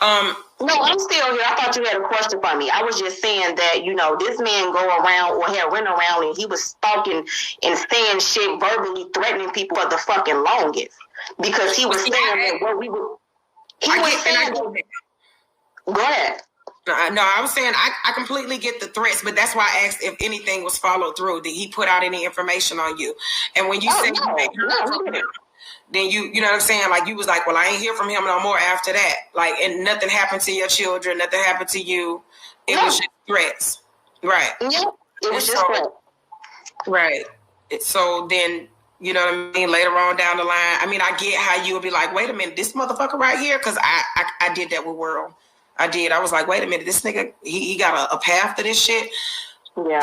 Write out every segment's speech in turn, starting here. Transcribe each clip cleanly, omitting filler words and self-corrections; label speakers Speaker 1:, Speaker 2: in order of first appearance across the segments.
Speaker 1: No, I'm still here. I thought you had a question for me. I was just saying that, this man go around or had went around and he was stalking and saying shit, verbally threatening people for the fucking longest. Because he was saying that what we were... Go ahead.
Speaker 2: No, I was saying I completely get the threats, but that's why I asked if anything was followed through. Did he put out any information on you? And when you said you ain't heard from him, then you know what I'm saying? Like, you was like, well, I ain't hear from him no more after that. Like, and nothing happened to your children, nothing happened to you. It was just threats. Right.
Speaker 1: Yeah, it was just threats.
Speaker 2: Right. So then, you know what I mean? Later on down the line, I mean, I get how you would be like, wait a minute, this motherfucker right here? Because I did that with World. I did. I was like, wait a minute, this nigga, he got a path to this shit.
Speaker 1: Yeah.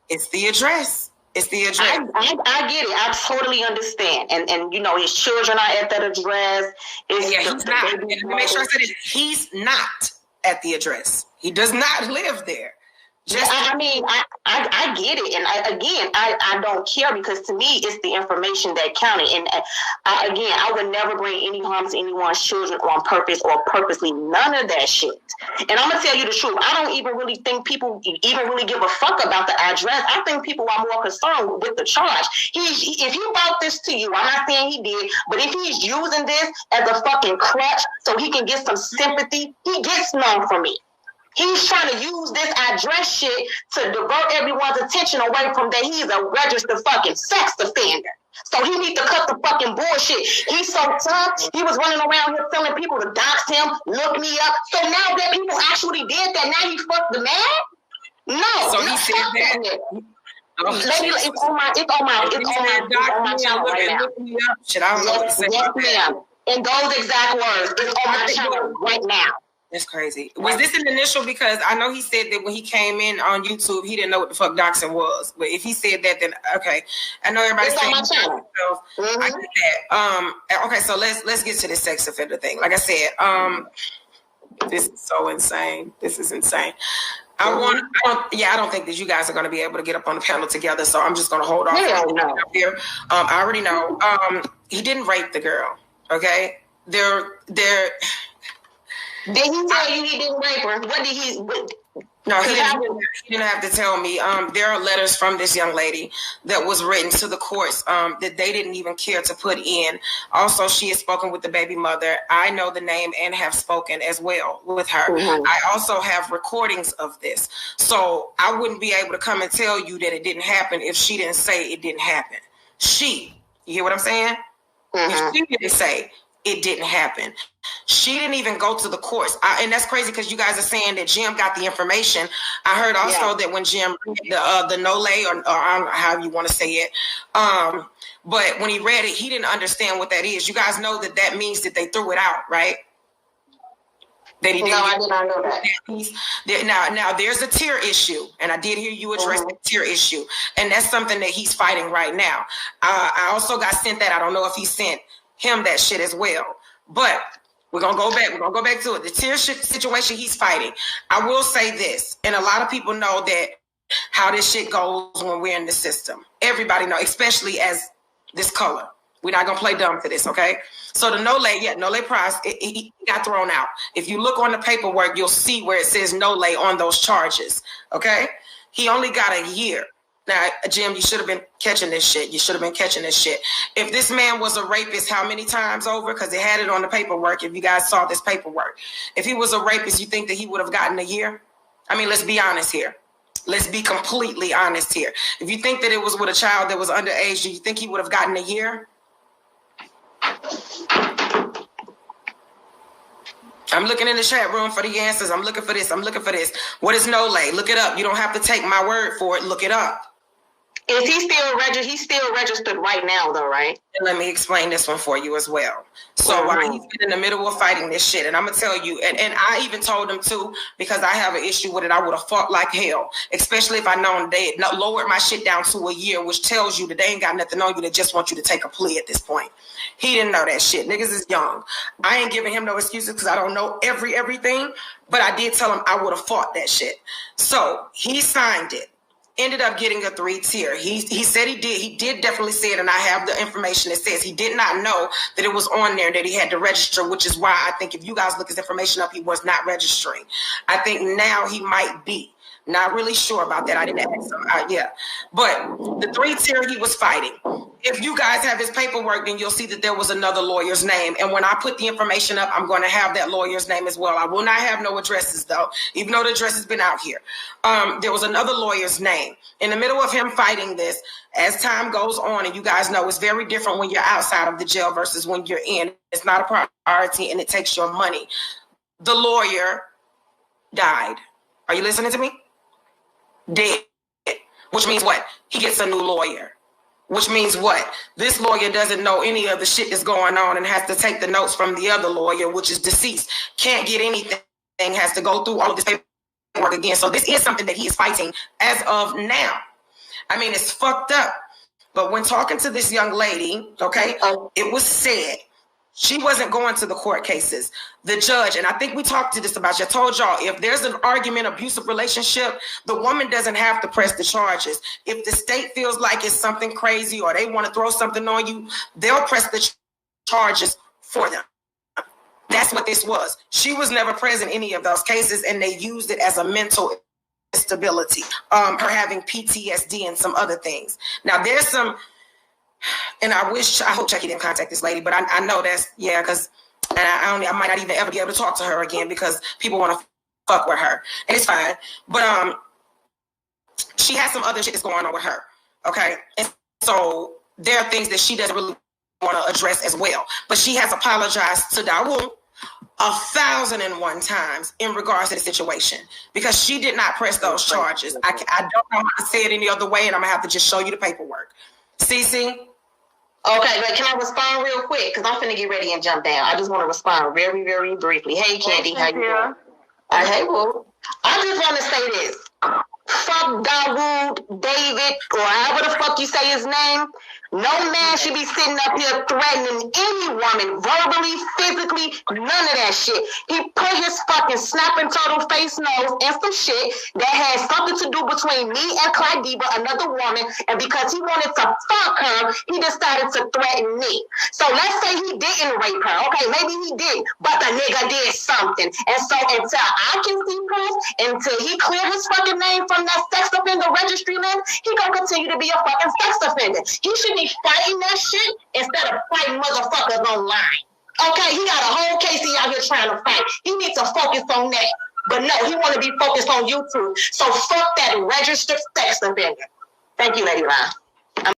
Speaker 2: It's the address. It's the address.
Speaker 1: I get it. I totally understand. And his children are at that address.
Speaker 2: He's not. And make sure I said it. He's not at the address. He does not live there.
Speaker 1: I get it, and I don't care, because to me it's the information that counted. And I would never bring any harm to anyone's children on purpose or purposely. None of that shit. And I'm gonna tell you the truth. I don't even really think people even really give a fuck about the address. I think people are more concerned with the charge. If he brought this to you, I'm not saying he did, but if he's using this as a fucking crutch so he can get some sympathy, he gets none from me. He's trying to use this address shit to divert everyone's attention away from that he's a registered fucking sex offender. So he needs to cut the fucking bullshit. He's so tough. He was running around here telling people to dox him, look me up. So now that people actually did that, now he fucked the man? No.
Speaker 2: So he said that.
Speaker 1: It's on my channel right now.
Speaker 2: Shit, I don't know what to say.
Speaker 1: Yes, ma'am. In those exact words, it's on my channel right now.
Speaker 2: That's crazy. Was this an initial? Because I know he said that when he came in on YouTube, he didn't know what the fuck doxing was. But if he said that, then okay. I know everybody's saying himself. I get that. Okay, so let's get to this sex offender thing. Like I said, this is so insane. This is insane. I don't think that you guys are going to be able to get up on the panel together. So I'm just going to hold off up here. I already know. He didn't rape the girl. Okay,
Speaker 1: Did he tell you he didn't rape her? What did he?
Speaker 2: No, he didn't have to tell me. There are letters from this young lady that was written to the courts that they didn't even care to put in. Also, she has spoken with the baby mother. I know the name and have spoken as well with her. Mm-hmm. I also have recordings of this. So I wouldn't be able to come and tell you that it didn't happen if she didn't say it didn't happen. You hear what I'm saying? Mm-hmm. If she didn't say it didn't happen. She didn't even go to the courts. And that's crazy because you guys are saying that Jim got the information. I heard also that when Jim read the Nole, or I don't know how you want to say it, but when he read it, he didn't understand what that is. You guys know that means that they threw it out, right? That he didn't.
Speaker 1: No, I did not know that.
Speaker 2: Now there's a tier issue, and I did hear you address the tier issue, and that's something that he's fighting right now. I also got sent that. I don't know if he sent him that shit as well, but we're gonna go back. We're gonna go back to it. The tier situation he's fighting. I will say this, and a lot of people know that how this shit goes when we're in the system. Everybody know, especially as this color. We're not gonna play dumb for this, okay? So the Nole Price, he got thrown out. If you look on the paperwork, you'll see where it says Nole on those charges, okay? He only got a year. Now, Jim, you should have been catching this shit. If this man was a rapist, how many times over? Because they had it on the paperwork. If you guys saw this paperwork. If he was a rapist, you think that he would have gotten a year? I mean, let's be honest here. Let's be completely honest here. If you think that it was with a child that was underage, do you think he would have gotten a year? I'm looking in the chat room for the answers. I'm looking for this. What is Nole? Look it up. You don't have to take my word for it. Look it up.
Speaker 1: Is he still registered? He's still registered right now, though, right?
Speaker 2: And let me explain this one for you as well. So while he's been in the middle of fighting this shit, and I'm gonna tell you, and I even told him too, because I have an issue with it. I would have fought like hell, especially if I known they had lowered my shit down to a year, which tells you that they ain't got nothing on you. They just want you to take a plea at this point. He didn't know that shit. Niggas is young. I ain't giving him no excuses because I don't know everything, but I did tell him I would have fought that shit. So he signed it. ended up getting a 3-tier. He said he did definitely say it, and I have the information that says he did not know that it was on there that he had to register, which is why I think if you guys look his information up, he was not registering. I think now he might be. Not really sure about that. I didn't ask him. Yeah. But the 3-tier he was fighting. If you guys have his paperwork, then you'll see that there was another lawyer's name. And when I put the information up, I'm going to have that lawyer's name as well. I will not have no addresses, though, even though the address has been out here. There was another lawyer's name. In the middle of him fighting this, as time goes on, and you guys know it's very different when you're outside of the jail versus when you're in. It's not a priority, and it takes your money. The lawyer died. Are you listening to me? Dead. Which means what? He gets a new lawyer. Which means what? This lawyer doesn't know any of the shit that's going on and has to take the notes from the other lawyer, which is deceased. Can't get anything, has to go through all of this paperwork again. So this is something that he is fighting as of now. I mean, it's fucked up. But when talking to this young lady, okay, it was said she wasn't going to the court cases. The judge, and I think we talked to this about you. I told y'all, if there's an argument, abusive relationship, the woman doesn't have to press the charges. If the state feels like it's something crazy or they want to throw something on you, they'll press the charges for them. That's what this was. She was never present in any of those cases, and they used it as a mental instability, her having PTSD and some other things. Now, there's some, and I hope Chucky didn't contact this lady, but I know that's, yeah, because I might not even ever be able to talk to her again because people want to fuck with her, and it's fine. But she has some other shit that's going on with her, okay? And so there are things that she doesn't really want to address as well. But she has apologized to Dawood 1,001 times in regards to the situation because she did not press those charges. I don't know how to say it any other way, and I'm gonna have to just show you the paperwork. Cece?
Speaker 1: Okay, but can I respond real quick? Because I'm finna get ready and jump down. I just want to respond very, very briefly. Hey, Candy, how you doing? Hey, Boo. I just want to say this. Fuck Dawood, David, or however the fuck you say his name. No man should be sitting up here threatening any woman, verbally, physically, none of that shit. He put his fucking snapping turtle face nose in some shit that had something to do between me and Clydiva, another woman, and because he wanted to fuck her, he decided to threaten me. So let's say he didn't rape her. Okay, maybe he did, but the nigga did something. And so until I can see proof, until he clear his fucking name from that sex offender registry list, he gonna continue to be a fucking sex offender. He should be fighting that shit instead of fighting motherfuckers online. Okay, he got a whole case he out here trying to fight. He needs to focus on that. But no, he want to be focused on YouTube. So fuck that registered sex offender. Thank you, Lady Ron.